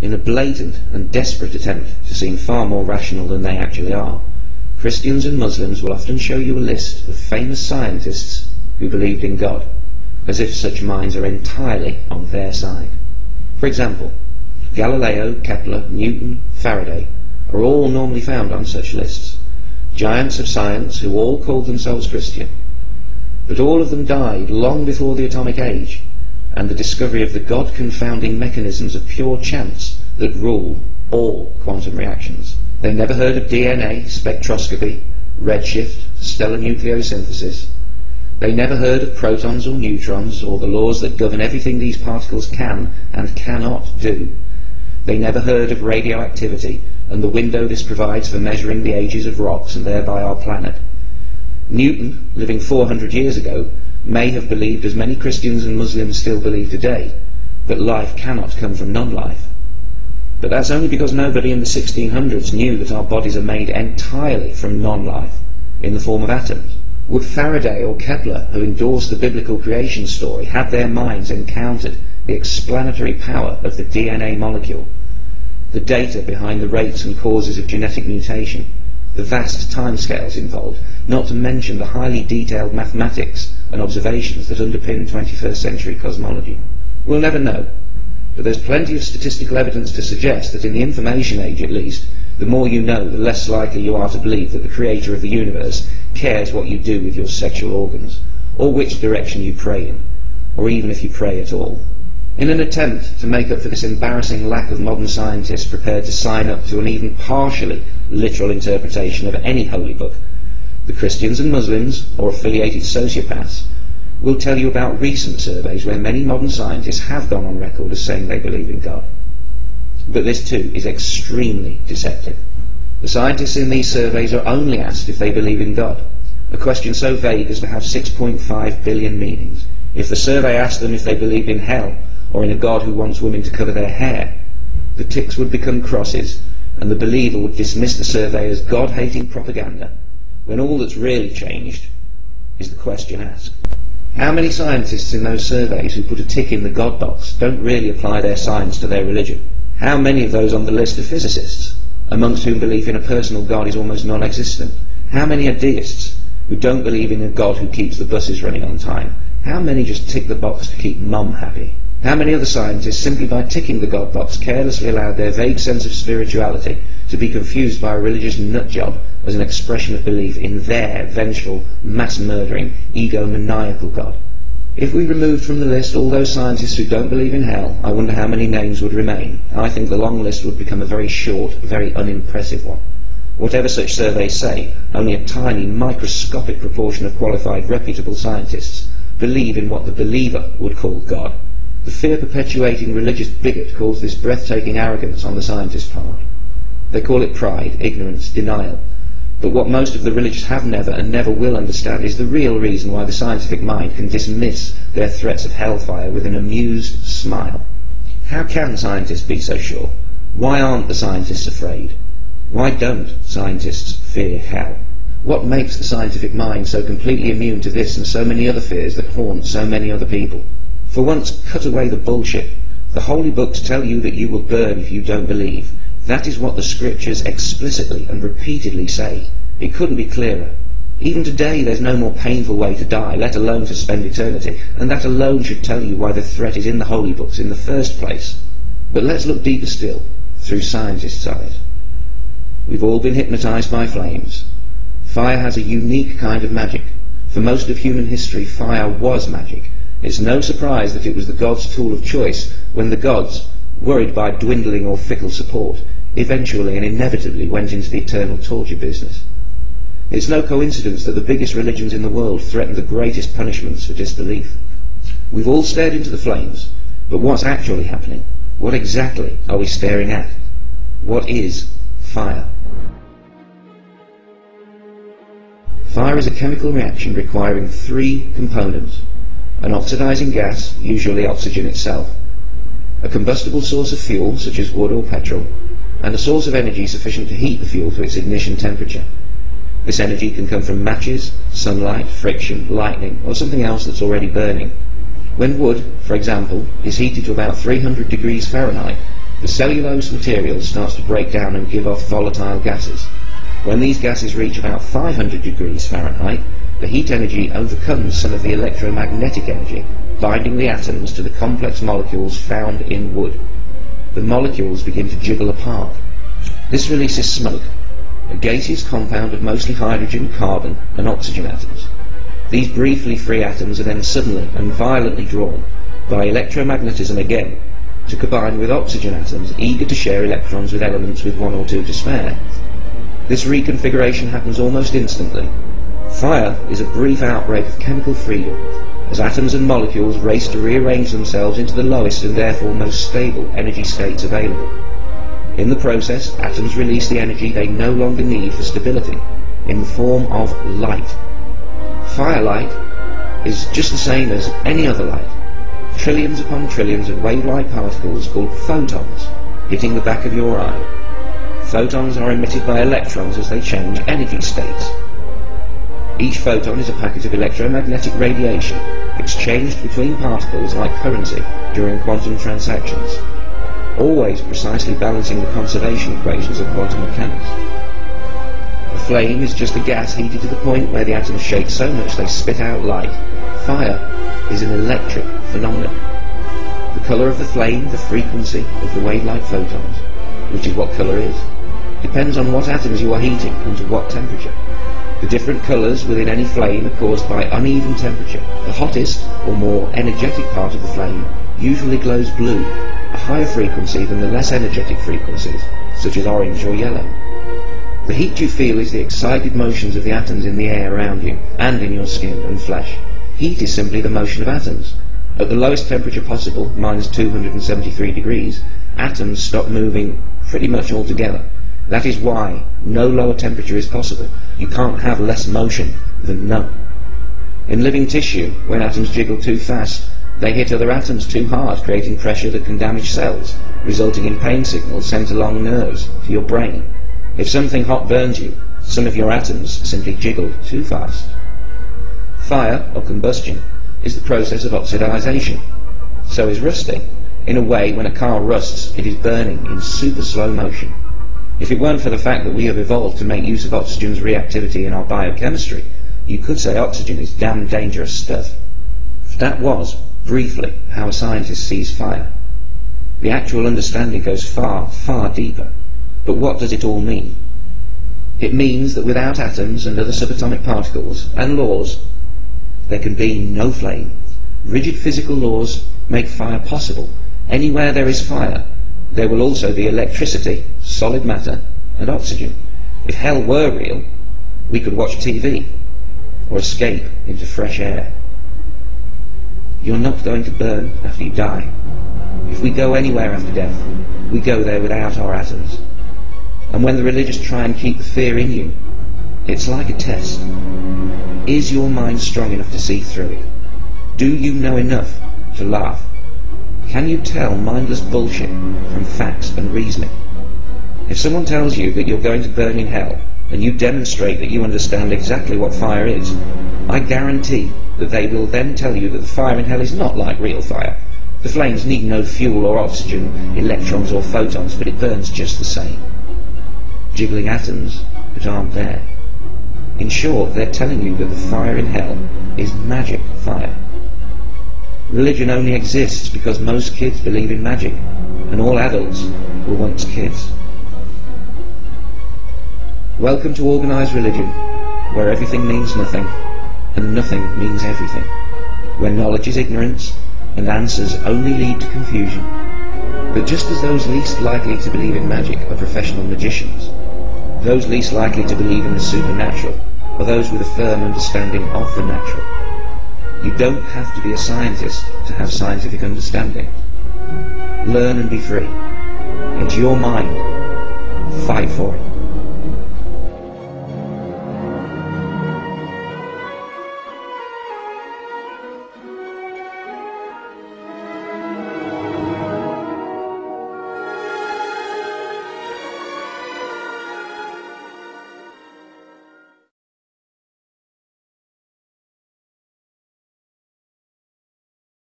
In a blatant and desperate attempt to seem far more rational than they actually are, Christians and Muslims will often show you a list of famous scientists who believed in God, as if such minds are entirely on their side. For example, Galileo, Kepler, Newton, Faraday are all normally found on such lists, giants of science who all called themselves Christian. But all of them died long before the atomic age and the discovery of the God-confounding mechanisms of pure chance that rule all quantum reactions. They never heard of DNA, spectroscopy, redshift, stellar nucleosynthesis. They never heard of protons or neutrons or the laws that govern everything these particles can and cannot do. They never heard of radioactivity and the window this provides for measuring the ages of rocks and thereby our planet. Newton, living 400 years ago, may have believed, as many Christians and Muslims still believe today, that life cannot come from non-life. But that's only because nobody in the 1600s knew that our bodies are made entirely from non-life, in the form of atoms. Would Faraday or Kepler, who endorsed the biblical creation story, have their minds encountered the explanatory power of the DNA molecule, the data behind the rates and causes of genetic mutation, the vast timescales involved, not to mention the highly detailed mathematics and observations that underpin 21st century cosmology? We'll never know, but there's plenty of statistical evidence to suggest that in the information age at least, the more you know, the less likely you are to believe that the creator of the universe cares what you do with your sexual organs, or which direction you pray in, or even if you pray at all. In an attempt to make up for this embarrassing lack of modern scientists prepared to sign up to an even partially literal interpretation of any holy book, the Christians and Muslims, or affiliated sociopaths, will tell you about recent surveys where many modern scientists have gone on record as saying they believe in God. But this too is extremely deceptive. The scientists in these surveys are only asked if they believe in God, a question so vague as to have 6.5 billion meanings. If the survey asked them if they believed in hell, or in a God who wants women to cover their hair, the ticks would become crosses, and the believer would dismiss the survey as God-hating propaganda, when all that's really changed is the question asked. How many scientists in those surveys who put a tick in the God box don't really apply their science to their religion? How many of those on the list are physicists, amongst whom belief in a personal God is almost non-existent? How many are deists, who don't believe in a God who keeps the buses running on time? How many just tick the box to keep mum happy? How many other scientists, simply by ticking the God box, carelessly allowed their vague sense of spirituality to be confused by a religious nutjob as an expression of belief in their vengeful, mass-murdering, egomaniacal God? If we removed from the list all those scientists who don't believe in hell, I wonder how many names would remain. I think the long list would become a very short, very unimpressive one. Whatever such surveys say, only a tiny, microscopic proportion of qualified, reputable scientists believe in what the believer would call God. The fear-perpetuating religious bigot calls this breathtaking arrogance on the scientist's part. They call it pride, ignorance, denial. But what most of the religious have never and never will understand is the real reason why the scientific mind can dismiss their threats of hellfire with an amused smile. How can scientists be so sure? Why aren't the scientists afraid? Why don't scientists fear hell? What makes the scientific mind so completely immune to this and so many other fears that haunt so many other people? For once, cut away the bullshit. The holy books tell you that you will burn if you don't believe. That is what the scriptures explicitly and repeatedly say. It couldn't be clearer. Even today there's no more painful way to die, let alone to spend eternity, and that alone should tell you why the threat is in the holy books in the first place. But let's look deeper still, through scientists' eyes. We've all been hypnotized by flames. Fire has a unique kind of magic. For most of human history, fire was magic. It's no surprise that it was the gods' tool of choice when the gods, worried by dwindling or fickle support, eventually and inevitably went into the eternal torture business. It's no coincidence that the biggest religions in the world threaten the greatest punishments for disbelief. We've all stared into the flames, but what's actually happening? What exactly are we staring at? What is fire? Fire is a chemical reaction requiring three components: an oxidizing gas, usually oxygen itself, a combustible source of fuel, such as wood or petrol, and a source of energy sufficient to heat the fuel to its ignition temperature. This energy can come from matches, sunlight, friction, lightning, or something else that's already burning. When wood, for example, is heated to about 300 degrees Fahrenheit, The cellulose material starts to break down and give off volatile gases. When these gases reach about 500 degrees Fahrenheit, the heat energy overcomes some of the electromagnetic energy, binding the atoms to the complex molecules found in wood. The molecules begin to jiggle apart. This releases smoke, a gaseous compound of mostly hydrogen, carbon and oxygen atoms. These briefly free atoms are then suddenly and violently drawn, by electromagnetism again, to combine with oxygen atoms eager to share electrons with elements with one or two to spare. This reconfiguration happens almost instantly. Fire is a brief outbreak of chemical freedom, as atoms and molecules race to rearrange themselves into the lowest and therefore most stable energy states available. In the process, atoms release the energy they no longer need for stability, in the form of light. Firelight is just the same as any other light. Trillions upon trillions of wave-like particles called photons hitting the back of your eye. Photons are emitted by electrons as they change energy states. Each photon is a packet of electromagnetic radiation exchanged between particles like currency during quantum transactions, always precisely balancing the conservation equations of quantum mechanics. A flame is just a gas heated to the point where the atoms shake so much they spit out light. Fire is an electric phenomenon. The colour of the flame, the frequency of the wave-like photons, which is what colour is, depends on what atoms you are heating and to what temperature. The different colours within any flame are caused by uneven temperature. The hottest, or more energetic part of the flame usually glows blue, a higher frequency than the less energetic frequencies, such as orange or yellow. The heat you feel is the excited motions of the atoms in the air around you, and in your skin and flesh. Heat is simply the motion of atoms. At the lowest temperature possible, minus 273 degrees, atoms stop moving pretty much altogether. That is why no lower temperature is possible. You can't have less motion than none. In living tissue, when atoms jiggle too fast, they hit other atoms too hard, creating pressure that can damage cells, resulting in pain signals sent along nerves to your brain. If something hot burns you, some of your atoms simply jiggled too fast. Fire, or combustion, is the process of oxidization. So is rusting. In a way, when a car rusts, it is burning in super slow motion. If it weren't for the fact that we have evolved to make use of oxygen's reactivity in our biochemistry, you could say oxygen is damn dangerous stuff. That was, briefly, how a scientist sees fire. The actual understanding goes far, far deeper. But what does it all mean? It means that without atoms and other subatomic particles and laws, there can be no flame. Rigid physical laws make fire possible. Anywhere there is fire, there will also be electricity, solid matter, and oxygen. If hell were real, we could watch TV, or escape into fresh air. You're not going to burn after you die. If we go anywhere after death, we go there without our atoms. And when the religious try and keep the fear in you, it's like a test. Is your mind strong enough to see through it? Do you know enough to laugh? Can you tell mindless bullshit from facts and reasoning? If someone tells you that you're going to burn in hell, and you demonstrate that you understand exactly what fire is, I guarantee that they will then tell you that the fire in hell is not like real fire. The flames need no fuel or oxygen, electrons or photons, but it burns just the same. Jiggling atoms that aren't there. In short, they're telling you that the fire in hell is magic fire. Religion only exists because most kids believe in magic, and all adults were once kids. Welcome to organised religion, where everything means nothing, and nothing means everything, where knowledge is ignorance, and answers only lead to confusion. But just as those least likely to believe in magic are professional magicians, those least likely to believe in the supernatural are those with a firm understanding of the natural. You don't have to be a scientist to have scientific understanding. Learn and be free. It's your mind. Fight for it.